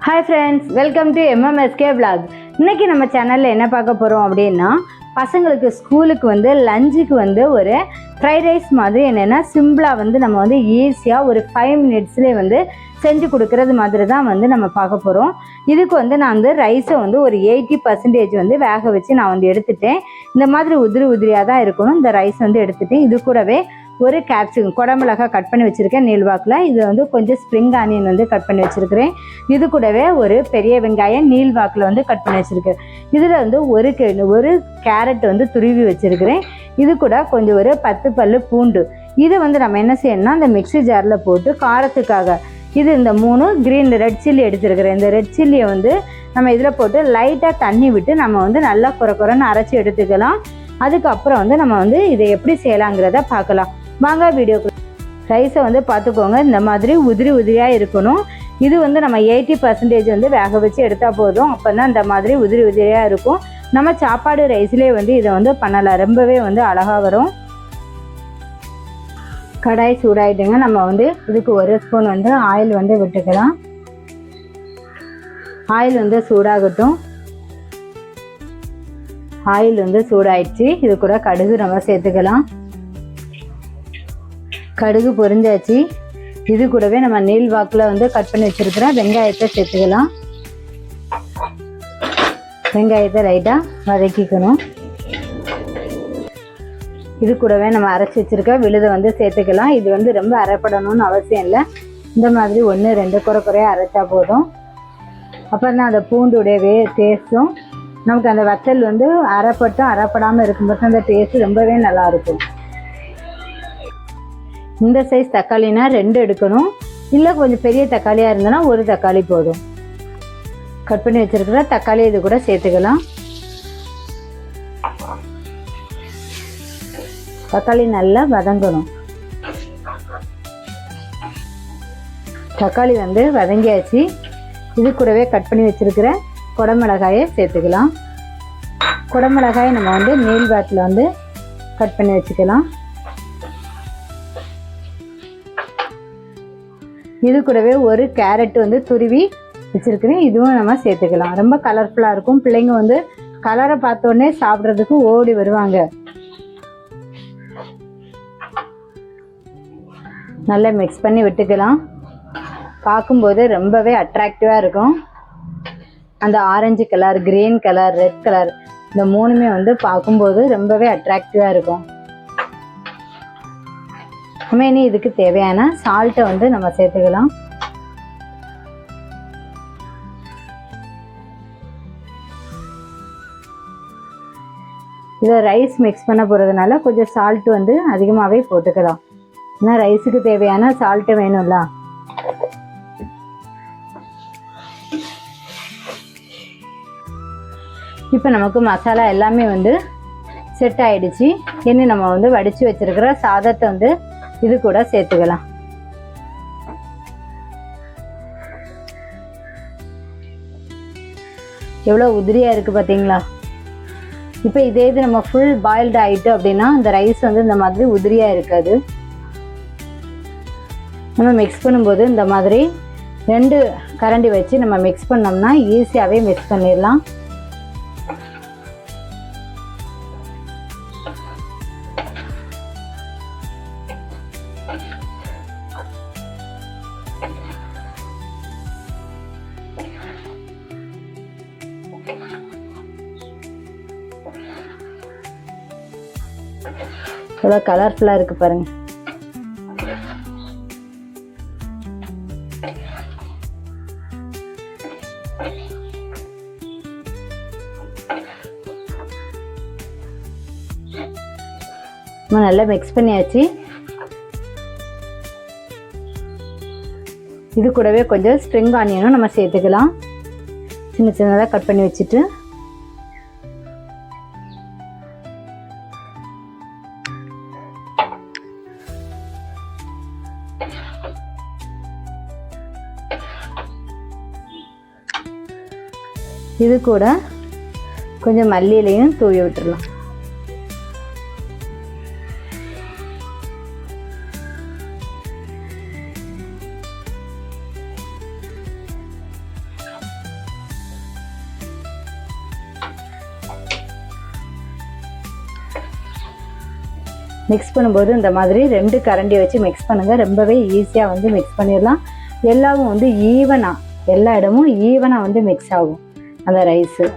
Hi friends, welcome to MMSK vlog. இன்னைக்கு நம்ம சேனல்ல என்ன பார்க்க போறோம் அப்படினா பசங்களுக்கு ஸ்கூலுக்கு லஞ்சுக்கு ஒரு ஃப்ரைட் ரைஸ் மாதிரி என்னன்னா சிம்பிளா நம்ம ஈஸியா ஒரு 5 மினிட்ஸ்லயே செஞ்சு கொடுக்கிறது மாதிரி தான் நம்ம பார்க்க போறோம். இதுக்கு நான் ரைஸை ஒரு 80% வேக வச்சு நான் எடுத்துட்டேன். இந்த மாதிரி உதிரி உதிரியா தான் இருக்கணும். இந்த ரைஸ் எடுத்துட்டேன். இது கூடவே ஒரு கேப்சிகம் குடமிளகாய் கட் பண்ணி வச்சுருக்கேன் நீள்வாக்கில். இது கொஞ்சம் ஸ்ப்ரிங் ஆனியன் கட் பண்ணி வச்சுருக்கிறேன். இது கூடவே ஒரு பெரிய வெங்காயம் நீள்வாக்கில் கட் பண்ணி வச்சுருக்கேன். இதில் ஒரு கேரட் துருவி வச்சுருக்கிறேன். இது கூட கொஞ்சம் ஒரு 10 பல்லு பூண்டு. இது நம்ம என்ன செய்யணும்னா அந்த மிக்ஸி ஜாரில் போட்டு காரத்துக்காக இது இந்த 3 க்ரீன் ரெட் சில்லி எடுத்துருக்கிறேன். இந்த ரெட் சில்லியை நம்ம இதில் போட்டு லைட்டாக தண்ணி விட்டு நம்ம நல்லா குறைன்னு அரைச்சி எடுத்துக்கலாம். அதுக்கப்புறம் நம்ம இதை எப்படி செய்யலாங்கிறத பார்க்கலாம். வாங்க வீடியோக்கு. ரைஸை பார்த்துக்கோங்க, இந்த மாதிரி உதிரி உதிரியாக இருக்கணும். இது நம்ம 80% வேக வச்சு எடுத்தால் போதும். அப்போ தான் இந்த மாதிரி உதிரி உதிரியாக இருக்கும். நம்ம சாப்பாடு ரைஸ்லேயே இதை பண்ணலாம். ரொம்பவே அழகாக வரும். கடாய் சூடாயிட்டுங்க. நம்ம இதுக்கு 1 ஸ்பூன் ஆயில் விட்டுக்கலாம். ஆயில் சூடாகட்டும். ஆயில் சூடாயிடுச்சு. இது கூட கடுகு நம்ம சேர்த்துக்கலாம். கடுகு பொரிஞ்சாச்சு. இது கூடவே நம்ம நீள்வாக்கில் கட் பண்ணி வச்சுருக்கிற வெங்காயத்தை சேர்த்துக்கலாம். வெங்காயத்தை லைட்டாக வதக்கிக்கணும். இது கூடவே நம்ம அரைச்சி வச்சுருக்க விழுதை சேர்த்துக்கலாம். இது ரொம்ப அரைப்படணும்னு அவசியம் இல்லை. இந்த மாதிரி 1-2 குறையாக அரைச்சா போதும். அப்புறம் தான் அந்த பூண்டுடைய டேஸ்ட்டும் நமக்கு அந்த வத்தல் அரைப்பட்டும் அரைப்படாமல் இருக்கும்போது அந்த டேஸ்ட் ரொம்பவே நல்லாயிருக்கும். இந்த சைஸ் தக்காளினா 2 எடுக்கணும். இல்லை கொஞ்சம் பெரிய தக்காளியாக இருந்ததுன்னா 1 தக்காளி போதும். கட் பண்ணி வச்சுருக்கிற தக்காளி இது கூட சேர்த்துக்கலாம். தக்காளி நல்லா வதங்கணும். தக்காளி வதங்கியாச்சு. இது கூடவே கட் பண்ணி வச்சுருக்கிற குடமிளகாயை சேர்த்துக்கலாம். குடமிளகாயை நம்ம நீள்வாக்கில் கட் பண்ணி வச்சுக்கலாம். இது கூடவே ஒரு கேரட் துருவி வச்சுருக்கிறேன். இதுவும் நம்ம சேர்த்துக்கலாம். ரொம்ப கலர்ஃபுல்லாக இருக்கும். பிள்ளைங்க கலரை பார்த்தோன்னே சாப்பிட்றதுக்கு ஓடி வருவாங்க. நல்லா மிக்ஸ் பண்ணி விட்டுக்கலாம். பார்க்கும்போது ரொம்பவே அட்ராக்டிவாக இருக்கும். அந்த orange colour, green colour, red colour இந்த 3மே பார்க்கும்போது ரொம்பவே அட்ராக்டிவாக இருக்கும். இனி இதுக்கு தேவையான சால்ட்டை நம்ம சேர்த்துக்கலாம். இதை ரைஸ் மிக்ஸ் பண்ண போகிறதுனால கொஞ்சம் சால்ட் அதிகமாகவே போட்டுக்கலாம். ஏன்னா ரைஸுக்கு தேவையான சால்ட்டு வேணும்ல. இப்போ நமக்கு மசாலா எல்லாமே செட் ஆகிடுச்சு. இனி நம்ம வடித்து வச்சுருக்கிற சாதத்தை இது கூட சேர்த்துக்கலாம். எவ்வளோ உதிரியாக இருக்குது பார்த்தீங்களா? இப்போ இதே இது நம்ம ஃபுல் பாயில்டு ஆகிட்டு அப்படின்னா இந்த ரைஸ் இந்த மாதிரி உதிரியாக இருக்காது. நம்ம மிக்ஸ் பண்ணும்போது இந்த மாதிரி 2 கரண்டி வச்சு நம்ம மிக்ஸ் பண்ணோம்னா ஈஸியாகவே மிக்ஸ் பண்ணிடலாம். எவ்வளோ கலர்ஃபுல்லாக இருக்குது பாருங்கள். நம்ம நல்லா மிக்ஸ் பண்ணியாச்சு. இது கூடவே கொஞ்சம் ஸ்ப்ரிங் ஆனியனும் நம்ம சேர்த்துக்கலாம். சின்ன சின்னதாக கட் பண்ணி வச்சுட்டு இது கூட கொஞ்சம் மல்லியிலையும் தூவி விட்டுடலாம். மிக்ஸ் பண்ணும்போது இந்த மாதிரி 2 கரண்டி வச்சு மிக்ஸ் பண்ணுங்கள். ரொம்பவே ஈஸியாக வந்து மிக்ஸ் பண்ணிடலாம். எல்லாமும் வந்து ஈவனாக, எல்லா இடமும் ஈவனாக வந்து மிக்ஸ் ஆகும் அந்த ரைஸு.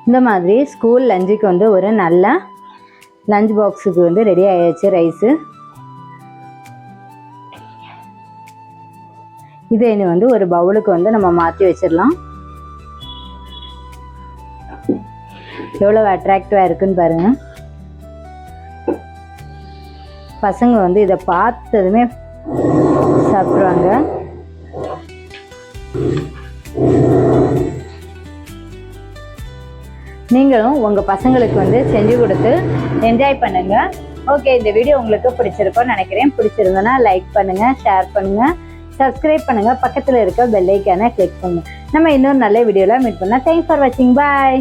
இந்த மாதிரி ஸ்கூல் லஞ்சுக்கு வந்து ஒரு நல்ல லஞ்ச் பாக்ஸுக்கு வந்து ரெடி ஆயாச்சு ரைஸு. இதை இனி வந்து ஒரு பவுலுக்கு வந்து நம்ம மாற்றி வச்சிடலாம். எவ்வளோ அட்ராக்டிவாக இருக்குன்னு பாருங்கள். பசங்க வந்து இதை பார்த்ததுமே சாப்பிட்ருவாங்க. நீங்களும் உங்கள் பசங்களுக்கு வந்து செஞ்சு கொடுத்து என்ஜாய் பண்ணுங்கள். ஓகே, இந்த வீடியோ உங்களுக்கு பிடிச்சிருக்கோன்னு நினைக்கிறேன். பிடிச்சிருந்தோன்னா லைக் பண்ணுங்கள், ஷேர் பண்ணுங்கள், சப்ஸ்கிரைப் பண்ணுங்கள், பக்கத்தில் இருக்க பெல் ஐக்கானை கிளிக் பண்ணுங்கள். நம்ம இன்னொரு நல்ல வீடியோவில் மீட் பண்ணலாம். தேங்க்ஸ் ஃபார் வாட்சிங். பாய்.